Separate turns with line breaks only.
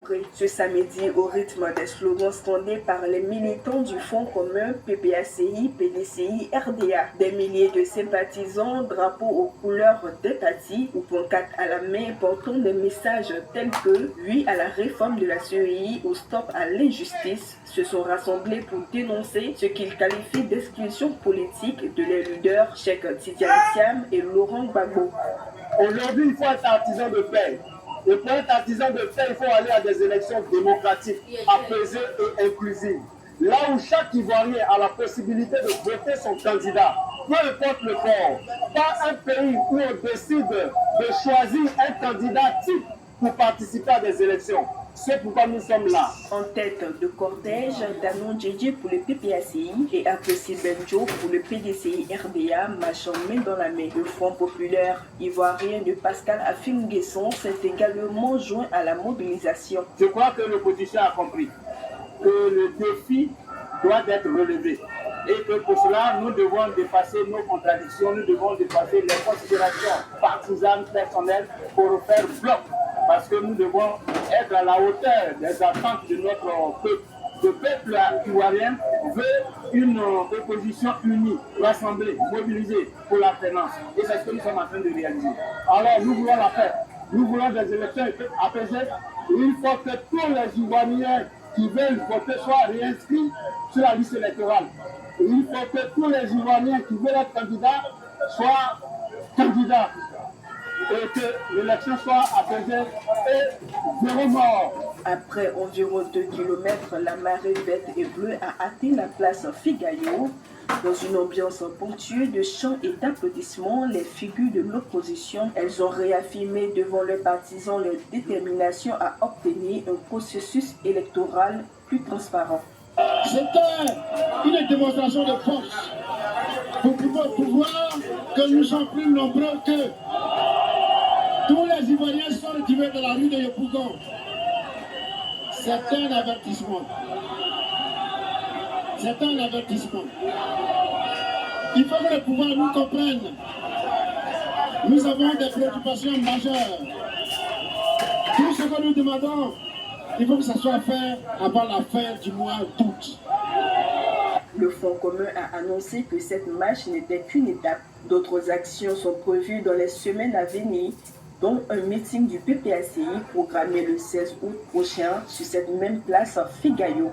Pré. Ce samedi, au rythme des slogans scandés par les militants du Front commun PPACI, PDCI, RDA, des milliers de sympathisants, drapeaux aux couleurs des partis ou pancartes à la main portant des messages tels que « Oui à la réforme de la CEI » ou « Stop à l'injustice » se sont rassemblés pour dénoncer ce qu'ils qualifient d'exclusion politique de les leaders Cheikh Tidiane Thiam et Laurent Gbagbo.
Aujourd'hui, il faut être artisan de paix. Et pour être artisan de paix, il faut aller à des élections démocratiques, apaisées et inclusives. Là où chaque Ivoirien a la possibilité de voter son candidat, peu importe le corps. Pas un pays où on décide de choisir un candidat type pour participer à des élections. C'est pourquoi nous sommes là.
En tête de cortège, Danon Djedje pour le PPACI et Apessi Benjo pour le PDCI RDA marchant main dans la main. Le Front populaire ivoirien de Pascal Affi-N'Guesson s'est également joint à la mobilisation.
Je crois que l'opposition a compris que le défi doit être relevé et que pour cela, nous devons dépasser nos contradictions, nous devons dépasser les considérations partisanes, personnelles pour faire bloc. Parce que nous devons être à la hauteur des attentes de notre peuple. Le peuple ivoirien veut une opposition unie, rassemblée, mobilisée pour l'alternance. Et c'est ce que nous sommes en train de réaliser. Alors nous voulons la paix. Nous voulons des élections apaisées. Il faut que tous les Ivoiriens qui veulent voter soient réinscrits sur la liste électorale. Et il faut que tous les Ivoiriens qui veulent être candidats soient candidats. Et que l'élection soit apaisée et zéro mort.
Après environ 2 km, la marée verte et bleue a atteint la place Figayo. Dans une ambiance ponctuée de chants et d'applaudissements, les figures de l'opposition, elles ont réaffirmé devant leurs partisans leur détermination à obtenir un processus électoral plus transparent.
C'était une démonstration de force pour pouvoir que nous sommes plus nombreux que tous les Ivoiriens sont retirés de la rue de Yopougon. C'est un avertissement. C'est un avertissement. Il faut que le pouvoir nous comprenne. Nous avons des préoccupations majeures. Tout ce que nous demandons, il faut que ça soit fait avant la fin du mois d'août.
Le Front commun a annoncé que cette marche n'était qu'une étape. D'autres actions sont prévues dans les semaines à venir, dont un meeting du PPACI programmé le 16 août prochain sur cette même place à Figayo.